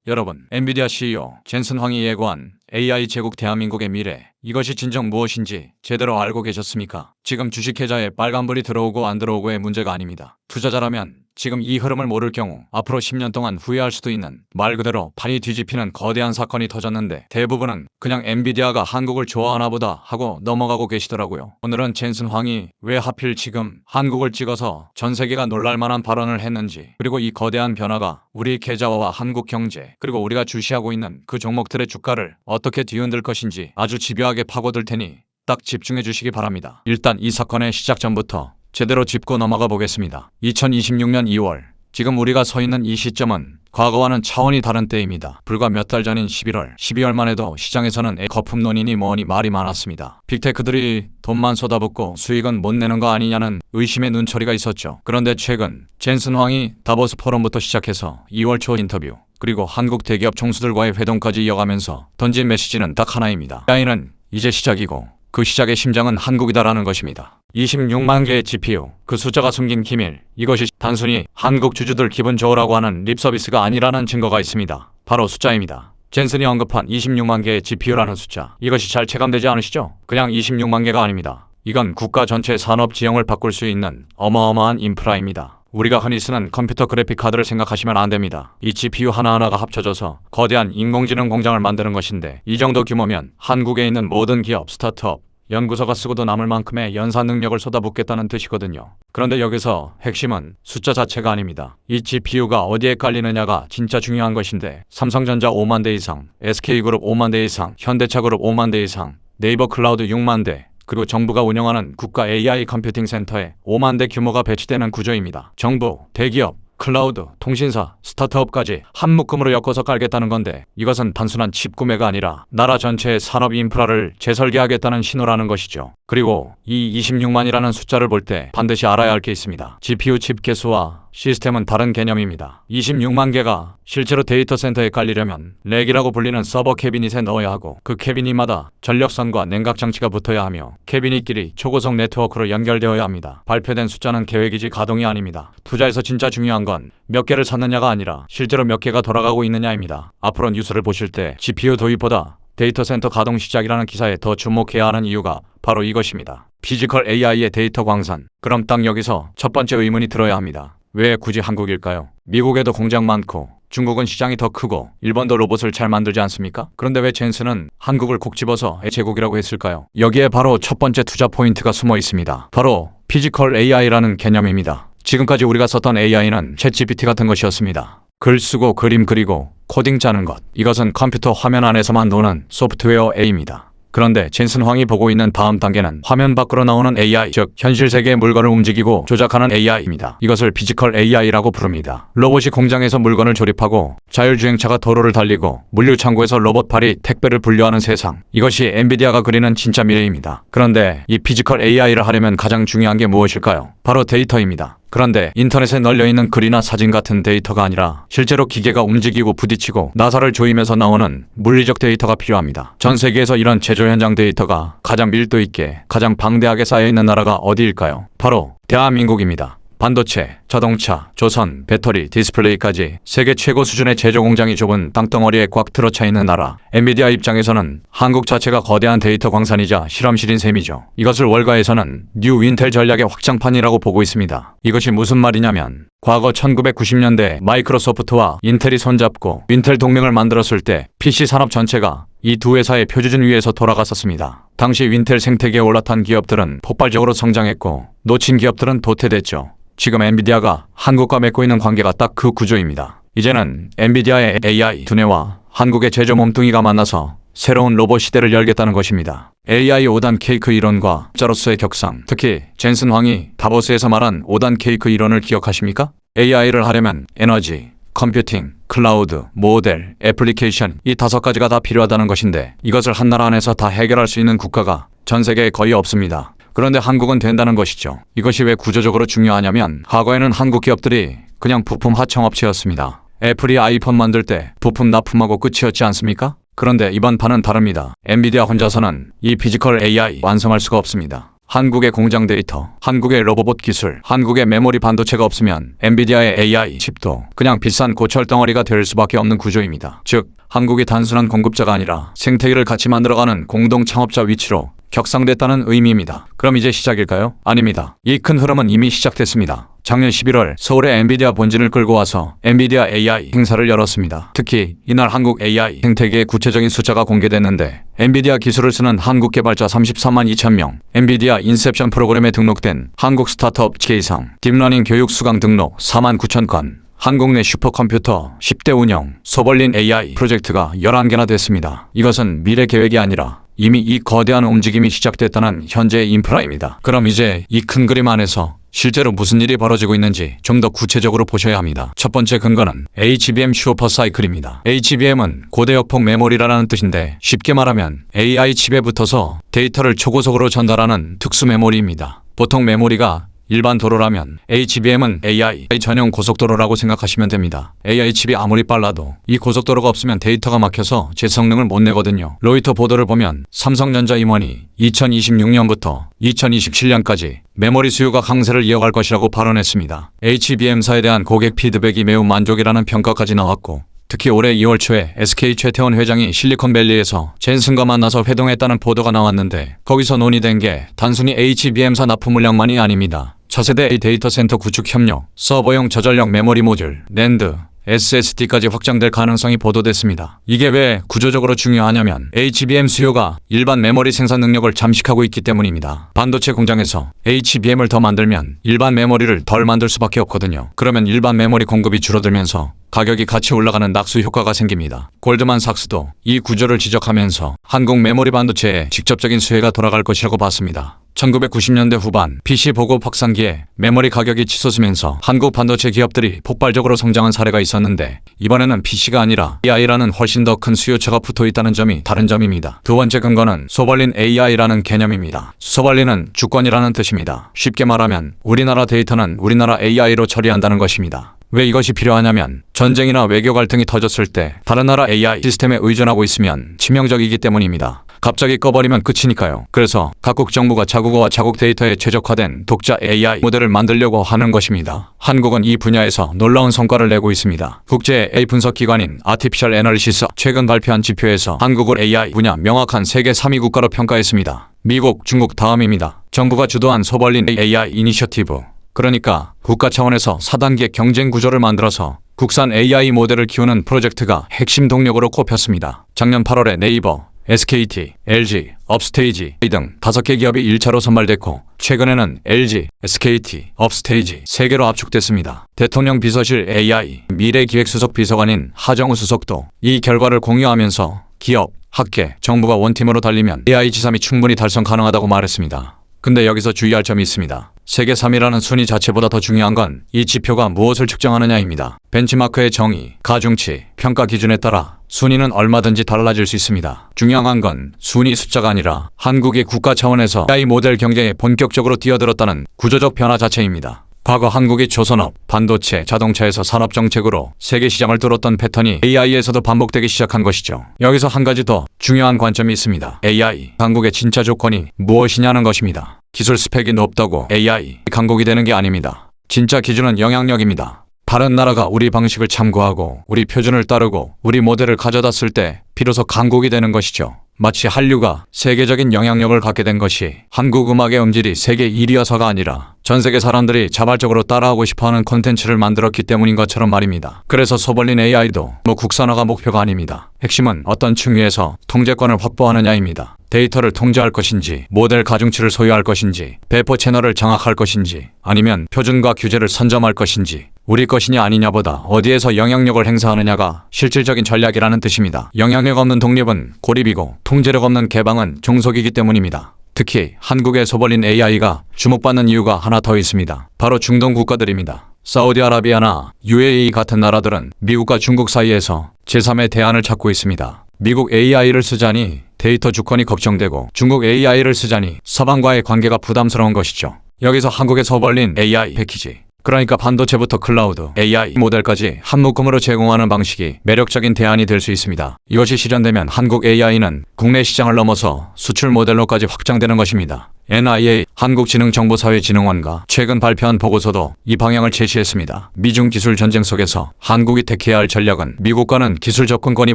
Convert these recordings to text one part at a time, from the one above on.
여러분, 엔비디아 CEO 젠슨 황이 예고한 AI 제국 대한민국의 미래, 이것이 진정 무엇인지 제대로 알고 계셨습니까? 지금 주식 계좌에 빨간불이 들어오고 안 들어오고의 문제가 아닙니다. 투자자라면 지금 이 흐름을 모를 경우 앞으로 10년 동안 후회할 수도 있는, 말 그대로 판이 뒤집히는 거대한 사건이 터졌는데 대부분은 그냥 엔비디아가 한국을 좋아하나 보다 하고 넘어가고 계시더라고요. 오늘은 젠슨 황이 왜 하필 지금 한국을 찍어서 전 세계가 놀랄만한 발언을 했는지, 그리고 이 거대한 변화가 우리 계좌와 한국 경제, 그리고 우리가 주시하고 있는 그 종목들의 주가를 어떻게 뒤흔들 것인지 아주 집요하게 파고들 테니 딱 집중해 주시기 바랍니다. 일단 이 사건의 시작 전부터 제대로 짚고 넘어가 보겠습니다. 2026년 2월, 지금 우리가 서 있는 이 시점은 과거와는 차원이 다른 때입니다. 불과 몇 달 전인 11월, 12월만 해도 시장에서는 거품 논이니 뭐니 말이 많았습니다. 빅테크들이 돈만 쏟아붓고 수익은 못 내는 거 아니냐는 의심의 눈초리가 있었죠. 그런데 최근 젠슨 황이 다보스 포럼부터 시작해서 2월 초 인터뷰, 그리고 한국 대기업 총수들과의 회동까지 이어가면서 던진 메시지는 딱 하나입니다. AI는 이제 시작이고 그 시작의 심장은 한국이다라는 것입니다. 26만 개의 GPU, 그 숫자가 숨긴 기밀, 이것이 단순히 한국 주주들 기분 좋으라고 하는 립서비스가 아니라는 증거가 있습니다. 바로 숫자입니다. 젠슨이 언급한 26만 개의 GPU라는 숫자, 이것이 잘 체감되지 않으시죠? 그냥 26만 개가 아닙니다. 이건 국가 전체 산업 지형을 바꿀 수 있는 어마어마한 인프라입니다. 우리가 흔히 쓰는 컴퓨터 그래픽 카드를 생각하시면 안 됩니다. 이 GPU 하나하나가 합쳐져서 거대한 인공지능 공장을 만드는 것인데, 이 정도 규모면 한국에 있는 모든 기업, 스타트업, 연구소가 쓰고도 남을 만큼의 연산 능력을 쏟아붓겠다는 뜻이거든요. 그런데 여기서 핵심은 숫자 자체가 아닙니다. 이 GPU가 어디에 깔리느냐가 진짜 중요한 것인데, 삼성전자 5만 대 이상, SK그룹 5만 대 이상, 현대차그룹 5만 대 이상, 네이버 클라우드 6만 대, 그리고 정부가 운영하는 국가 AI 컴퓨팅 센터에 5만 대 규모가 배치되는 구조입니다. 정부, 대기업, 클라우드, 통신사, 스타트업까지 한 묶음으로 엮어서 깔겠다는 건데, 이것은 단순한 칩 구매가 아니라 나라 전체의 산업 인프라를 재설계하겠다는 신호라는 것이죠. 그리고 이 26만이라는 숫자를 볼 때 반드시 알아야 할 게 있습니다. GPU 칩 개수와 시스템은 다른 개념입니다. 26만 개가 실제로 데이터 센터에 깔리려면 렉이라고 불리는 서버 캐비닛에 넣어야 하고, 그 캐비닛마다 전력선과 냉각 장치가 붙어야 하며 캐비닛끼리 초고속 네트워크로 연결되어야 합니다. 발표된 숫자는 계획이지 가동이 아닙니다. 투자에서 진짜 중요한 건 몇 개를 찾느냐가 아니라 실제로 몇 개가 돌아가고 있느냐입니다. 앞으로 뉴스를 보실 때 GPU 도입보다 데이터 센터 가동 시작이라는 기사에 더 주목해야 하는 이유가 바로 이것입니다. 피지컬 AI의 데이터 광산. 그럼 딱 여기서 첫 번째 의문이 들어야 합니다. 왜 굳이 한국일까요? 미국에도 공장 많고 중국은 시장이 더 크고 일본도 로봇을 잘 만들지 않습니까? 그런데 왜 젠슨은 한국을 콕 집어서 제국이라고 했을까요? 여기에 바로 첫 번째 투자 포인트가 숨어 있습니다. 바로 피지컬 AI라는 개념입니다. 지금까지 우리가 썼던 AI는 챗GPT 같은 것이었습니다. 글 쓰고 그림 그리고 코딩 짜는 것, 이것은 컴퓨터 화면 안에서만 노는 소프트웨어 A입니다. 그런데 젠슨 황이 보고 있는 다음 단계는 화면 밖으로 나오는 AI, 즉 현실 세계의 물건을 움직이고 조작하는 AI입니다. 이것을 피지컬 AI라고 부릅니다. 로봇이 공장에서 물건을 조립하고 자율주행차가 도로를 달리고 물류창고에서 로봇팔이 택배를 분류하는 세상, 이것이 엔비디아가 그리는 진짜 미래입니다. 그런데 이 피지컬 AI를 하려면 가장 중요한 게 무엇일까요? 바로 데이터입니다. 그런데 인터넷에 널려있는 글이나 사진 같은 데이터가 아니라 실제로 기계가 움직이고 부딪히고 나사를 조이면서 나오는 물리적 데이터가 필요합니다. 전 세계에서 이런 제조 현장 데이터가 가장 밀도 있게, 가장 방대하게 쌓여있는 나라가 어디일까요? 바로 대한민국입니다. 반도체, 자동차, 조선, 배터리, 디스플레이까지 세계 최고 수준의 제조 공장이 좁은 땅덩어리에 꽉 들어차 있는 나라. 엔비디아 입장에서는 한국 자체가 거대한 데이터 광산이자 실험실인 셈이죠. 이것을 월가에서는 뉴 윈텔 전략의 확장판이라고 보고 있습니다. 이것이 무슨 말이냐면, 과거 1990년대 마이크로소프트와 인텔이 손잡고 윈텔 동맹을 만들었을 때 PC 산업 전체가 이 두 회사의 표준 위에서 돌아갔었습니다. 당시 윈텔 생태계에 올라탄 기업들은 폭발적으로 성장했고 놓친 기업들은 도태됐죠. 지금 엔비디아가 한국과 맺고 있는 관계가 딱 그 구조입니다. 이제는 엔비디아의 AI 두뇌와 한국의 제조 몸뚱이가 만나서 새로운 로봇 시대를 열겠다는 것입니다. AI 5단 케이크 이론과 자로서의 격상, 특히 젠슨 황이 다보스에서 말한 5단 케이크 이론을 기억하십니까? AI를 하려면 에너지, 컴퓨팅, 클라우드, 모델, 애플리케이션, 이 5가지가 다 필요하다는 것인데, 이것을 한 나라 안에서 다 해결할 수 있는 국가가 전 세계에 거의 없습니다. 그런데 한국은 된다는 것이죠. 이것이 왜 구조적으로 중요하냐면, 과거에는 한국 기업들이 그냥 부품 하청업체였습니다. 애플이 아이폰 만들 때 부품 납품하고 끝이었지 않습니까? 그런데 이번 판은 다릅니다. 엔비디아 혼자서는 이 피지컬 AI 완성할 수가 없습니다. 한국의 공장 데이터, 한국의 로봇 기술, 한국의 메모리 반도체가 없으면 엔비디아의 AI 칩도 그냥 비싼 고철 덩어리가 될 수밖에 없는 구조입니다. 즉, 한국이 단순한 공급자가 아니라 생태계를 같이 만들어가는 공동 창업자 위치로 격상됐다는 의미입니다. 그럼 이제 시작일까요? 아닙니다. 이 큰 흐름은 이미 시작됐습니다. 작년 11월 서울에 엔비디아 본진을 끌고 와서 엔비디아 AI 행사를 열었습니다. 특히 이날 한국 AI 생태계의 구체적인 숫자가 공개됐는데 엔비디아 기술을 쓰는 한국 개발자 33만 2천 명, 엔비디아 인셉션 프로그램에 등록된 한국 스타트업 K상, 딥러닝 교육 수강 등록 4만 9천 건, 한국 내 슈퍼컴퓨터 10대 운영, 소벌린 AI 프로젝트가 11개나 됐습니다. 이것은 미래 계획이 아니라 이미 이 거대한 움직임이 시작됐다는 현재의 인프라입니다. 그럼 이제 이 큰 그림 안에서 실제로 무슨 일이 벌어지고 있는지 좀 더 구체적으로 보셔야 합니다. 첫 번째 근거는 HBM 슈퍼사이클입니다. HBM은 고대역폭 메모리라는 뜻인데 쉽게 말하면 AI 칩에 붙어서 데이터를 초고속으로 전달하는 특수 메모리입니다. 보통 메모리가 일반 도로라면 HBM은 AI 전용 고속도로라고 생각하시면 됩니다. AI 칩이 아무리 빨라도 이 고속도로가 없으면 데이터가 막혀서 제 성능을 못 내거든요. 로이터 보도를 보면 삼성전자 임원이 2026년부터 2027년까지 메모리 수요가 강세를 이어갈 것이라고 발언했습니다. HBM사에 대한 고객 피드백이 매우 만족이라는 평가까지 나왔고, 특히 올해 2월 초에 SK 최태원 회장이 실리콘밸리에서 젠슨과 만나서 회동했다는 보도가 나왔는데 거기서 논의된 게 단순히 HBM사 납품 물량만이 아닙니다. 차세대 데이터 센터 구축 협력, 서버용 저전력 메모리 모듈, 낸드, SSD까지 확장될 가능성이 보도됐습니다. 이게 왜 구조적으로 중요하냐면 HBM 수요가 일반 메모리 생산 능력을 잠식하고 있기 때문입니다. 반도체 공장에서 HBM을 더 만들면 일반 메모리를 덜 만들 수밖에 없거든요. 그러면 일반 메모리 공급이 줄어들면서 가격이 같이 올라가는 낙수 효과가 생깁니다. 골드만삭스도 이 구조를 지적하면서 한국 메모리 반도체에 직접적인 수혜가 돌아갈 것이라고 봤습니다. 1990년대 후반 PC 보급 확산기에 메모리 가격이 치솟으면서 한국 반도체 기업들이 폭발적으로 성장한 사례가 있었는데 이번에는 PC가 아니라 AI라는 훨씬 더 큰 수요처가 붙어 있다는 점이 다른 점입니다. 두 번째 근거는 소벌린 AI라는 개념입니다. 소벌린은 주권이라는 뜻입니다. 쉽게 말하면 우리나라 데이터는 우리나라 AI로 처리한다는 것입니다. 왜 이것이 필요하냐면 전쟁이나 외교 갈등이 터졌을 때 다른 나라 AI 시스템에 의존하고 있으면 치명적이기 때문입니다. 갑자기 꺼버리면 끝이니까요. 그래서 각국 정부가 자국어와 자국 데이터에 최적화된 독자 AI 모델을 만들려고 하는 것입니다. 한국은 이 분야에서 놀라운 성과를 내고 있습니다. 국제 AI 분석 기관인 아티피셜 애널리시스 최근 발표한 지표에서 한국을 AI 분야 명확한 세계 3위 국가로 평가했습니다. 미국, 중국 다음입니다. 정부가 주도한 소벌린 AI 이니셔티브, 그러니까 국가 차원에서 4단계 경쟁 구조를 만들어서 국산 AI 모델을 키우는 프로젝트가 핵심 동력으로 꼽혔습니다. 작년 8월에 네이버, SKT, LG, 업스테이지 등 5개 기업이 1차로 선발됐고 최근에는 LG, SKT, 업스테이지 3개로 압축됐습니다. 대통령 비서실 AI 미래기획수석 비서관인 하정우 수석도 이 결과를 공유하면서 기업, 학계, 정부가 원팀으로 달리면 AI 지삼이 충분히 달성 가능하다고 말했습니다. 근데 여기서 주의할 점이 있습니다. 세계 3위라는 순위 자체보다 더 중요한 건 이 지표가 무엇을 측정하느냐입니다. 벤치마크의 정의, 가중치, 평가 기준에 따라 순위는 얼마든지 달라질 수 있습니다. 중요한 건 순위 숫자가 아니라 한국이 국가 차원에서 AI 모델 경쟁에 본격적으로 뛰어들었다는 구조적 변화 자체입니다. 과거 한국이 조선업, 반도체, 자동차에서 산업정책으로 세계 시장을 뚫었던 패턴이 AI에서도 반복되기 시작한 것이죠. 여기서 한 가지 더 중요한 관점이 있습니다. AI, 한국의 진짜 조건이 무엇이냐는 것입니다. 기술 스펙이 높다고 AI, 강국이 되는 게 아닙니다. 진짜 기준은 영향력입니다. 다른 나라가 우리 방식을 참고하고 우리 표준을 따르고 우리 모델을 가져다 쓸 때 비로소 강국이 되는 것이죠. 마치 한류가 세계적인 영향력을 갖게 된 것이 한국 음악의 음질이 세계 1위여서가 아니라 전 세계 사람들이 자발적으로 따라하고 싶어하는 콘텐츠를 만들었기 때문인 것처럼 말입니다. 그래서 소벌린 AI도 국산화가 목표가 아닙니다. 핵심은 어떤 층위에서 통제권을 확보하느냐입니다. 데이터를 통제할 것인지, 모델 가중치를 소유할 것인지, 배포 채널을 장악할 것인지, 아니면 표준과 규제를 선점할 것인지, 우리 것이냐 아니냐보다 어디에서 영향력을 행사하느냐가 실질적인 전략이라는 뜻입니다. 영향력 없는 독립은 고립이고 통제력 없는 개방은 종속이기 때문입니다. 특히 한국의 소벌린 AI가 주목받는 이유가 하나 더 있습니다. 바로 중동 국가들입니다. 사우디아라비아나 UAE 같은 나라들은 미국과 중국 사이에서 제3의 대안을 찾고 있습니다. 미국 AI를 쓰자니 데이터 주권이 걱정되고 중국 AI를 쓰자니 서방과의 관계가 부담스러운 것이죠. 여기서 한국의 소벌린 AI 패키지, 그러니까 반도체부터 클라우드, AI 모델까지 한 묶음으로 제공하는 방식이 매력적인 대안이 될 수 있습니다. 이것이 실현되면 한국 AI는 국내 시장을 넘어서 수출 모델로까지 확장되는 것입니다. NIA 한국지능정보사회진흥원과 최근 발표한 보고서도 이 방향을 제시했습니다. 미중 기술 전쟁 속에서 한국이 택해야 할 전략은 미국과는 기술 접근권이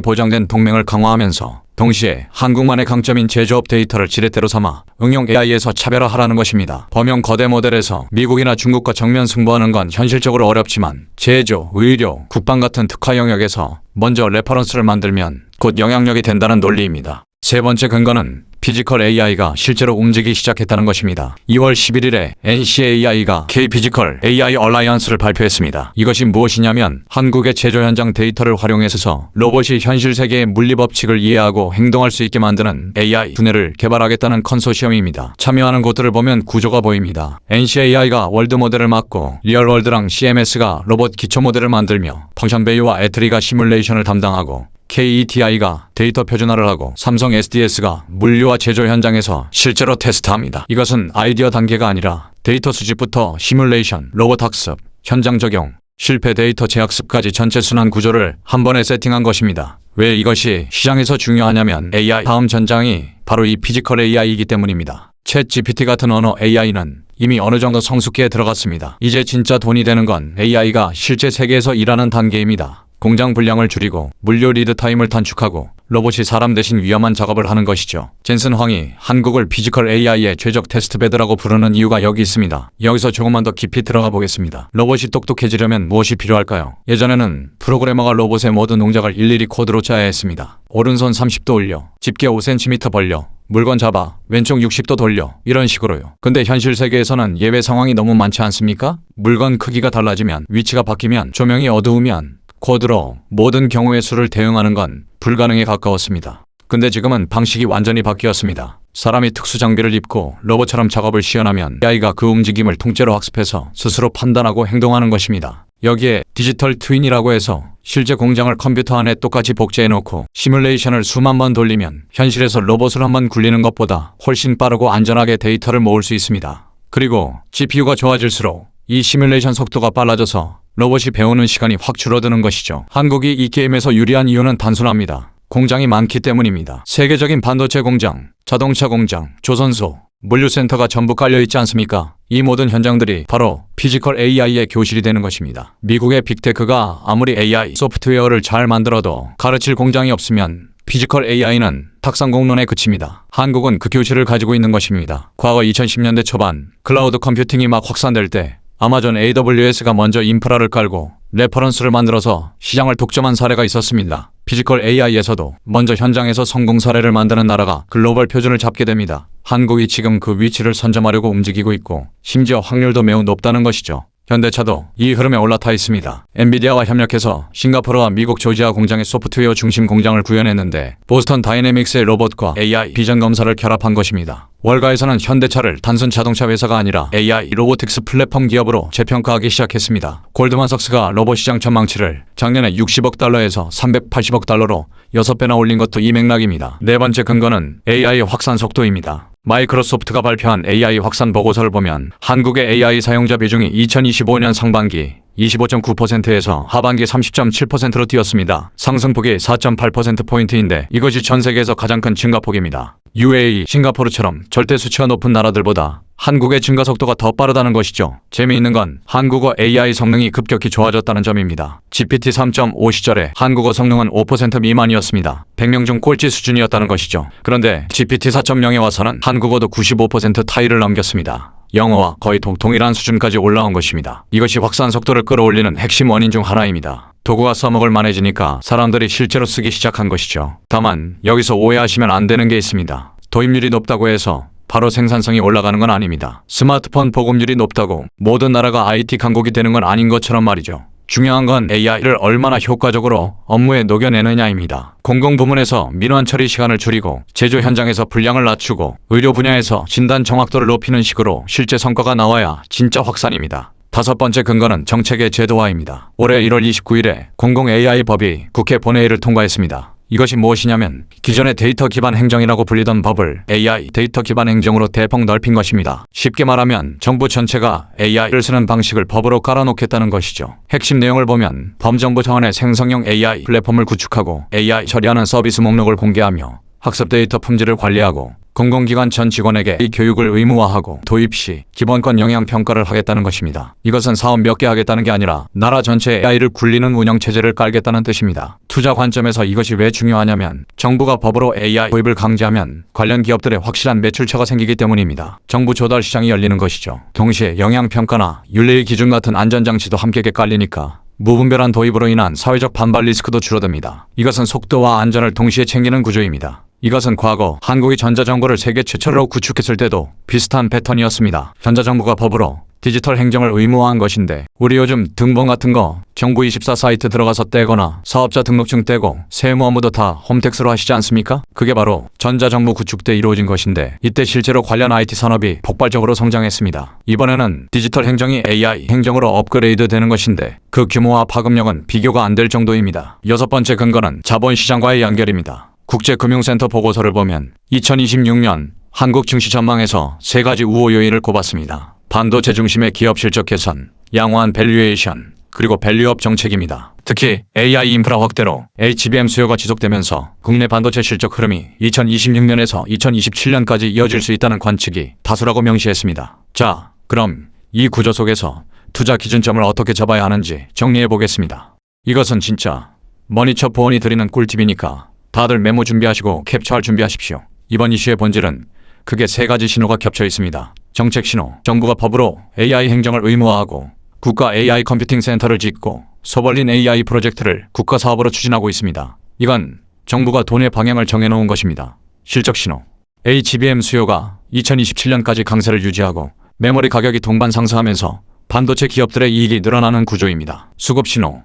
보장된 동맹을 강화하면서 동시에 한국만의 강점인 제조업 데이터를 지렛대로 삼아 응용 AI에서 차별화하라는 것입니다. 범용 거대 모델에서 미국이나 중국과 정면 승부하는 건 현실적으로 어렵지만 제조, 의료, 국방 같은 특화 영역에서 먼저 레퍼런스를 만들면 곧 영향력이 된다는 논리입니다. 세 번째 근거는 피지컬 AI가 실제로 움직이기 시작했다는 것입니다. 2월 11일에 NCAI가 K-피지컬 AI 얼라이언스를 발표했습니다. 이것이 무엇이냐면 한국의 제조 현장 데이터를 활용해서 로봇이 현실 세계의 물리 법칙을 이해하고 행동할 수 있게 만드는 AI 두뇌를 개발하겠다는 컨소시엄입니다. 참여하는 곳들을 보면 구조가 보입니다. NCAI가 월드 모델을 맡고 리얼월드랑 CMS가 로봇 기초 모델을 만들며 펑션베이와 애트리가 시뮬레이션을 담당하고 KETI가 데이터 표준화를 하고 삼성 SDS가 물류와 제조 현장에서 실제로 테스트합니다. 이것은 아이디어 단계가 아니라 데이터 수집부터 시뮬레이션, 로봇 학습, 현장 적용, 실패 데이터 재학습까지 전체 순환 구조를 한 번에 세팅한 것입니다. 왜 이것이 시장에서 중요하냐면 AI 다음 전장이 바로 이 피지컬 AI이기 때문입니다. 챗 GPT 같은 언어 AI는 이미 어느 정도 성숙기에 들어갔습니다. 이제 진짜 돈이 되는 건 AI가 실제 세계에서 일하는 단계입니다. 공장 분량을 줄이고 물류 리드 타임을 단축하고 로봇이 사람 대신 위험한 작업을 하는 것이죠. 젠슨 황이 한국을 피지컬 AI의 최적 테스트베드라고 부르는 이유가 여기 있습니다. 여기서 조금만 더 깊이 들어가 보겠습니다. 로봇이 똑똑해지려면 무엇이 필요할까요? 예전에는 프로그래머가 로봇의 모든 동작을 일일이 코드로 짜야 했습니다. 오른손 30도 올려, 집게 5cm 벌려, 물건 잡아, 왼쪽 60도 돌려, 이런 식으로요. 근데 현실 세계에서는 예외 상황이 너무 많지 않습니까? 물건 크기가 달라지면, 위치가 바뀌면, 조명이 어두우면 코드로 모든 경우의 수를 대응하는 건 불가능에 가까웠습니다. 근데 지금은 방식이 완전히 바뀌었습니다. 사람이 특수 장비를 입고 로봇처럼 작업을 시연하면 AI가 그 움직임을 통째로 학습해서 스스로 판단하고 행동하는 것입니다. 여기에 디지털 트윈이라고 해서 실제 공장을 컴퓨터 안에 똑같이 복제해놓고 시뮬레이션을 수만 번 돌리면 현실에서 로봇을 한번 굴리는 것보다 훨씬 빠르고 안전하게 데이터를 모을 수 있습니다. 그리고 GPU가 좋아질수록 이 시뮬레이션 속도가 빨라져서 로봇이 배우는 시간이 확 줄어드는 것이죠. 한국이 이 게임에서 유리한 이유는 단순합니다. 공장이 많기 때문입니다. 세계적인 반도체 공장, 자동차 공장, 조선소, 물류센터가 전부 깔려있지 않습니까? 이 모든 현장들이 바로 피지컬 AI의 교실이 되는 것입니다. 미국의 빅테크가 아무리 AI 소프트웨어를 잘 만들어도 가르칠 공장이 없으면 피지컬 AI는 탁상공론에 그칩니다. 한국은 그 교실을 가지고 있는 것입니다. 과거 2010년대 초반 클라우드 컴퓨팅이 막 확산될 때 아마존 AWS가 먼저 인프라를 깔고 레퍼런스를 만들어서 시장을 독점한 사례가 있었습니다. 피지컬 AI에서도 먼저 현장에서 성공 사례를 만드는 나라가 글로벌 표준을 잡게 됩니다. 한국이 지금 그 위치를 선점하려고 움직이고 있고 심지어 확률도 매우 높다는 것이죠. 현대차도 이 흐름에 올라타 있습니다. 엔비디아와 협력해서 싱가포르와 미국 조지아 공장의 소프트웨어 중심 공장을 구현했는데 보스턴 다이내믹스의 로봇과 AI 비전 검사를 결합한 것입니다. 월가에서는 현대차를 단순 자동차 회사가 아니라 AI 로보틱스 플랫폼 기업으로 재평가하기 시작했습니다. 골드만삭스가 로봇 시장 전망치를 작년에 60억 달러에서 380억 달러로 6배나 올린 것도 이 맥락입니다. 네 번째 근거는 AI 확산 속도입니다. 마이크로소프트가 발표한 AI 확산 보고서를 보면 한국의 AI 사용자 비중이 2025년 상반기 25.9%에서 하반기 30.7%로 뛰었습니다. 상승폭이 4.8%포인트인데 이것이 전 세계에서 가장 큰 증가폭입니다. UAE, 싱가포르처럼 절대 수치가 높은 나라들보다 한국의 증가 속도가 더 빠르다는 것이죠. 재미있는 건 한국어 AI 성능이 급격히 좋아졌다는 점입니다. GPT 3.5 시절에 한국어 성능은 5% 미만이었습니다. 100명 중 꼴찌 수준이었다는 것이죠. 그런데 GPT 4.0에 와서는 한국어도 95% 타이를 넘겼습니다. 영어와 거의 동일한 수준까지 올라온 것입니다. 이것이 확산 속도를 끌어올리는 핵심 원인 중 하나입니다. 도구가 써먹을 만해지니까 사람들이 실제로 쓰기 시작한 것이죠. 다만 여기서 오해하시면 안 되는 게 있습니다. 도입률이 높다고 해서 바로 생산성이 올라가는 건 아닙니다. 스마트폰 보급률이 높다고 모든 나라가 IT 강국이 되는 건 아닌 것처럼 말이죠. 중요한 건 AI를 얼마나 효과적으로 업무에 녹여내느냐입니다. 공공부문에서 민원 처리 시간을 줄이고 제조 현장에서 분량을 낮추고 의료 분야에서 진단 정확도를 높이는 식으로 실제 성과가 나와야 진짜 확산입니다. 다섯 번째 근거는 정책의 제도화입니다. 올해 1월 29일에 공공 AI 법이 국회 본회의를 통과했습니다. 이것이 무엇이냐면 기존의 데이터 기반 행정이라고 불리던 법을 AI 데이터 기반 행정으로 대폭 넓힌 것입니다. 쉽게 말하면 정부 전체가 AI를 쓰는 방식을 법으로 깔아놓겠다는 것이죠. 핵심 내용을 보면 범정부 차원의 생성형 AI 플랫폼을 구축하고 AI 처리하는 서비스 목록을 공개하며 학습 데이터 품질을 관리하고 공공기관 전 직원에게 이 교육을 의무화하고 도입 시 기본권 영향평가를 하겠다는 것입니다. 이것은 사업 몇 개 하겠다는 게 아니라 나라 전체의 AI를 굴리는 운영체제를 깔겠다는 뜻입니다. 투자 관점에서 이것이 왜 중요하냐면 정부가 법으로 AI 도입을 강제하면 관련 기업들의 확실한 매출처가 생기기 때문입니다. 정부 조달 시장이 열리는 것이죠. 동시에 영향평가나 윤리의 기준 같은 안전장치도 함께 깔리니까 무분별한 도입으로 인한 사회적 반발 리스크도 줄어듭니다. 이것은 속도와 안전을 동시에 챙기는 구조입니다. 이것은 과거 한국이 전자정부를 세계 최초로 구축했을 때도 비슷한 패턴이었습니다. 전자정부가 법으로 디지털 행정을 의무화한 것인데 우리 요즘 등본 같은 거 정부24 사이트 들어가서 떼거나 사업자 등록증 떼고 세무 업무도 다 홈택스로 하시지 않습니까? 그게 바로 전자정부 구축 때 이루어진 것인데 이때 실제로 관련 IT 산업이 폭발적으로 성장했습니다. 이번에는 디지털 행정이 AI 행정으로 업그레이드 되는 것인데 그 규모와 파급력은 비교가 안 될 정도입니다. 여섯 번째 근거는 자본시장과의 연결입니다. 국제금융센터 보고서를 보면 2026년 한국 증시 전망에서 세 가지 우호 요인을 꼽았습니다. 반도체 중심의 기업 실적 개선, 양호한 밸류에이션, 그리고 밸류업 정책입니다. 특히 AI 인프라 확대로 HBM 수요가 지속되면서 국내 반도체 실적 흐름이 2026년에서 2027년까지 이어질 수 있다는 관측이 다수라고 명시했습니다. 자, 그럼 이 구조 속에서 투자 기준점을 어떻게 잡아야 하는지 정리해 보겠습니다. 이것은 진짜 머니처 보원이 드리는 꿀팁이니까 다들 메모 준비하시고 캡처할 준비하십시오. 이번 이슈의 본질은 크게 세 가지 신호가 겹쳐 있습니다. 정책 신호, 정부가 법으로 AI 행정을 의무화하고 국가 AI 컴퓨팅 센터를 짓고 소벌린 AI 프로젝트를 국가 사업으로 추진하고 있습니다. 이건 정부가 돈의 방향을 정해놓은 것입니다. 실적 신호, HBM 수요가 2027년까지 강세를 유지하고 메모리 가격이 동반 상승하면서 반도체 기업들의 이익이 늘어나는 구조입니다. 수급 신호,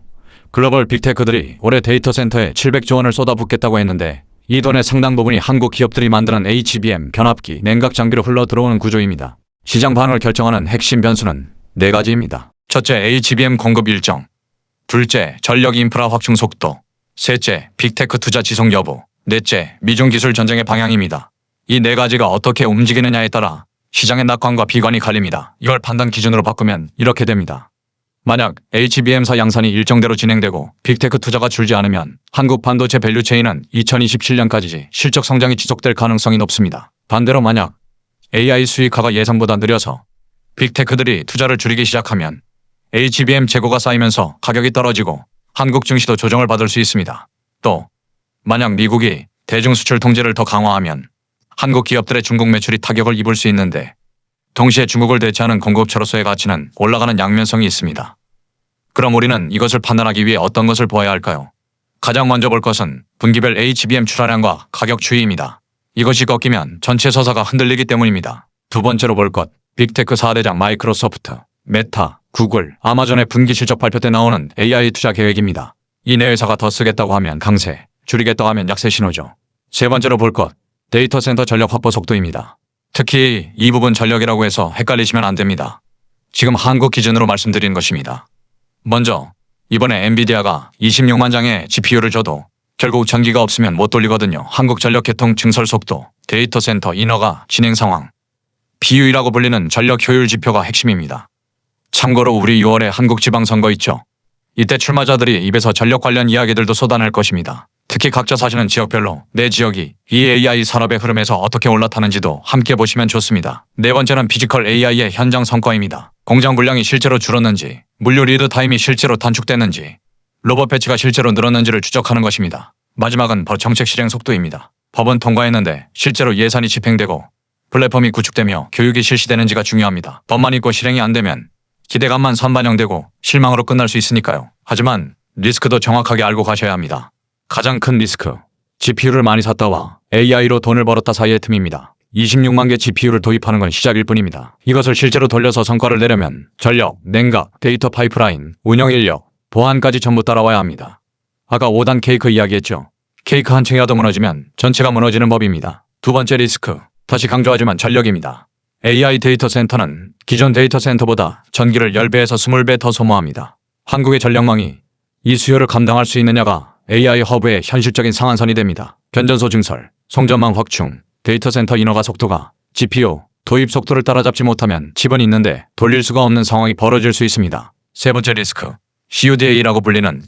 글로벌 빅테크들이 올해 데이터 센터에 700조 원을 쏟아붓겠다고 했는데 이 돈의 상당 부분이 한국 기업들이 만드는 HBM, 변압기, 냉각 장비로 흘러 들어오는 구조입니다. 시장 반응을 결정하는 핵심 변수는 네 가지입니다. 첫째, HBM 공급 일정. 둘째, 전력 인프라 확충 속도. 셋째, 빅테크 투자 지속 여부. 넷째, 미중 기술 전쟁의 방향입니다. 이 네 가지가 어떻게 움직이느냐에 따라 시장의 낙관과 비관이 갈립니다. 이걸 판단 기준으로 바꾸면 이렇게 됩니다. 만약 HBM사 양산이 일정대로 진행되고 빅테크 투자가 줄지 않으면 한국 반도체 밸류체인은 2027년까지 실적 성장이 지속될 가능성이 높습니다. 반대로 만약 AI 수익화가 예상보다 느려서 빅테크들이 투자를 줄이기 시작하면 HBM 재고가 쌓이면서 가격이 떨어지고 한국 증시도 조정을 받을 수 있습니다. 또 만약 미국이 대중수출 통제를 더 강화하면 한국 기업들의 중국 매출이 타격을 입을 수 있는데 동시에 중국을 대체하는 공급처로서의 가치는 올라가는 양면성이 있습니다. 그럼 우리는 이것을 판단하기 위해 어떤 것을 보아야 할까요? 가장 먼저 볼 것은 분기별 HBM 출하량과 가격 추이입니다. 이것이 꺾이면 전체 서사가 흔들리기 때문입니다. 두 번째로 볼 것, 빅테크 4대장 마이크로소프트, 메타, 구글, 아마존의 분기 실적 발표 때 나오는 AI 투자 계획입니다. 이 네 회사가 더 쓰겠다고 하면 강세, 줄이겠다고 하면 약세 신호죠. 세 번째로 볼 것, 데이터 센터 전력 확보 속도입니다. 특히 이 부분 전력이라고 해서 헷갈리시면 안 됩니다. 지금 한국 기준으로 말씀드리는 것입니다. 먼저 이번에 엔비디아가 26만 장의 GPU를 줘도 결국 전기가 없으면 못 돌리거든요. 한국전력 개통 증설 속도, 데이터 센터 인허가 진행 상황, PUE라고 불리는 전력 효율 지표가 핵심입니다. 참고로 우리 6월에 한국 지방선거 있죠. 이때 출마자들이 입에서 전력 관련 이야기들도 쏟아낼 것입니다. 특히 각자 사시는 지역별로 내 지역이 이 AI 산업의 흐름에서 어떻게 올라타는지도 함께 보시면 좋습니다. 네 번째는 피지컬 AI의 현장 성과입니다. 공장 분량이 실제로 줄었는지, 물류 리드 타임이 실제로 단축됐는지, 로봇 배치가 실제로 늘었는지를 추적하는 것입니다. 마지막은 바로 정책 실행 속도입니다. 법은 통과했는데 실제로 예산이 집행되고 플랫폼이 구축되며 교육이 실시되는지가 중요합니다. 법만 있고 실행이 안 되면 기대감만 선반영되고 실망으로 끝날 수 있으니까요. 하지만 리스크도 정확하게 알고 가셔야 합니다. 가장 큰 리스크, GPU를 많이 샀다와 AI로 돈을 벌었다 사이의 틈입니다. 26만 개 GPU를 도입하는 건 시작일 뿐입니다. 이것을 실제로 돌려서 성과를 내려면 전력, 냉각, 데이터 파이프라인, 운영 인력, 보안까지 전부 따라와야 합니다. 아까 5단 케이크 이야기했죠. 케이크 한 층이라도 무너지면 전체가 무너지는 법입니다. 두 번째 리스크, 다시 강조하지만 전력입니다. AI 데이터 센터는 기존 데이터 센터보다 전기를 10배에서 20배 더 소모합니다. 한국의 전력망이 이 수요를 감당할 수 있느냐가 AI 허브의 현실적인 상한선이 됩니다. 변전소 증설, 송전망 확충, 데이터 센터 인허가 속도가 GPU 도입 속도를 따라잡지 못하면 칩은 있는데 돌릴 수가 없는 상황이 벌어질 수 있습니다. 세 번째 리스크, CUDA라고 불리는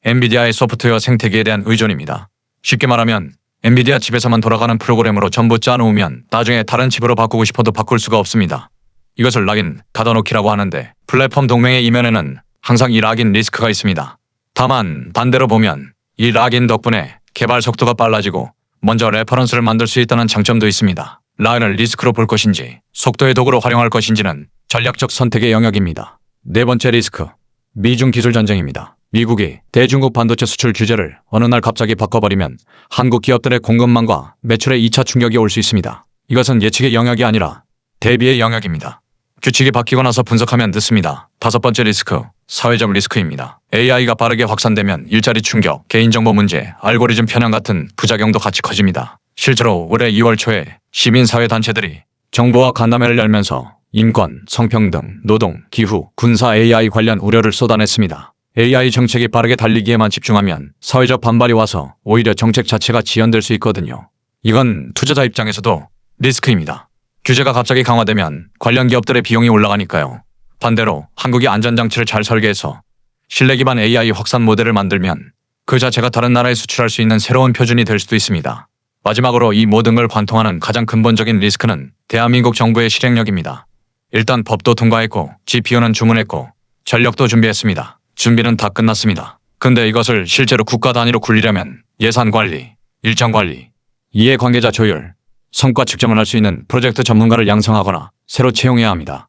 엔비디아의 소프트웨어 생태계에 대한 의존입니다. 쉽게 말하면 엔비디아 칩에서만 돌아가는 프로그램으로 전부 짜놓으면 나중에 다른 칩으로 바꾸고 싶어도 바꿀 수가 없습니다. 이것을 락인, 가둬놓기라고 하는데 플랫폼 동맹의 이면에는 항상 이 락인 리스크가 있습니다. 다만 반대로 보면 이 락인 덕분에 개발 속도가 빨라지고 먼저 레퍼런스를 만들 수 있다는 장점도 있습니다. 락인을 리스크로 볼 것인지 속도의 도구로 활용할 것인지는 전략적 선택의 영역입니다. 네 번째 리스크, 미중 기술 전쟁입니다. 미국이 대중국 반도체 수출 규제를 어느 날 갑자기 바꿔버리면 한국 기업들의 공급망과 매출에 2차 충격이 올 수 있습니다. 이것은 예측의 영역이 아니라 대비의 영역입니다. 규칙이 바뀌고 나서 분석하면 늦습니다. 다섯 번째 리스크, 사회적 리스크입니다. AI가 빠르게 확산되면 일자리 충격, 개인정보 문제, 알고리즘 편향 같은 부작용도 같이 커집니다. 실제로 올해 2월 초에 시민사회단체들이 정부와 간담회를 열면서 인권, 성평등, 노동, 기후, 군사 AI 관련 우려를 쏟아냈습니다. AI 정책이 빠르게 달리기에만 집중하면 사회적 반발이 와서 오히려 정책 자체가 지연될 수 있거든요. 이건 투자자 입장에서도 리스크입니다. 규제가 갑자기 강화되면 관련 기업들의 비용이 올라가니까요. 반대로 한국이 안전장치를 잘 설계해서 신뢰 기반 AI 확산 모델을 만들면 그 자체가 다른 나라에 수출할 수 있는 새로운 표준이 될 수도 있습니다. 마지막으로 이 모든 걸 관통하는 가장 근본적인 리스크는 대한민국 정부의 실행력입니다. 일단 법도 통과했고 GPU는 주문했고 전력도 준비했습니다. 준비는 다 끝났습니다. 근데 이것을 실제로 국가 단위로 굴리려면 예산 관리, 일정 관리, 이해관계자 조율, 성과 측정을 할 수 있는 프로젝트 전문가를 양성하거나 새로 채용해야 합니다.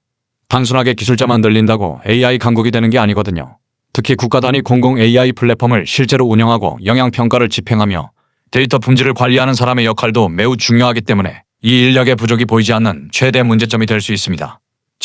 단순하게 기술자만 늘린다고 AI 강국이 되는 게 아니거든요. 특히 국가 단위 공공 AI 플랫폼을 실제로 운영하고 영향평가를 집행하며 데이터 품질을 관리하는 사람의 역할도 매우 중요하기 때문에 이 인력의 부족이 보이지 않는 최대 문제점이 될 수 있습니다.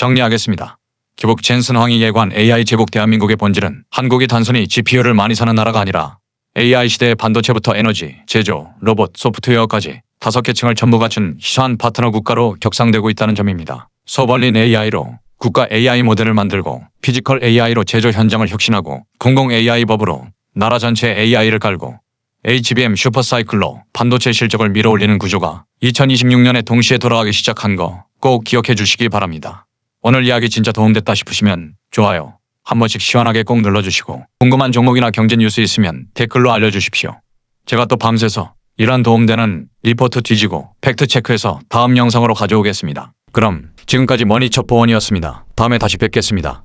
정리하겠습니다. 기복 젠슨 황희 예관 AI 제국 대한민국의 본질은 한국이 단순히 GPU를 많이 사는 나라가 아니라 AI 시대의 반도체부터 에너지, 제조, 로봇, 소프트웨어까지 5개 층을 전부 갖춘 희소한 파트너 국가로 격상되고 있다는 점입니다. 소벌린 AI로 국가 AI 모델을 만들고 피지컬 AI로 제조 현장을 혁신하고 공공 AI 법으로 나라 전체에 AI를 깔고 HBM 슈퍼사이클로 반도체 실적을 밀어올리는 구조가 2026년에 동시에 돌아가기 시작한 거 꼭 기억해 주시기 바랍니다. 오늘 이야기 진짜 도움됐다 싶으시면 좋아요 한 번씩 시원하게 꼭 눌러주시고 궁금한 종목이나 경제 뉴스 있으면 댓글로 알려주십시오. 제가 또 밤새서 이런 도움되는 리포트 뒤지고 팩트체크해서 다음 영상으로 가져오겠습니다. 그럼 지금까지 머니첩보원이었습니다. 다음에 다시 뵙겠습니다.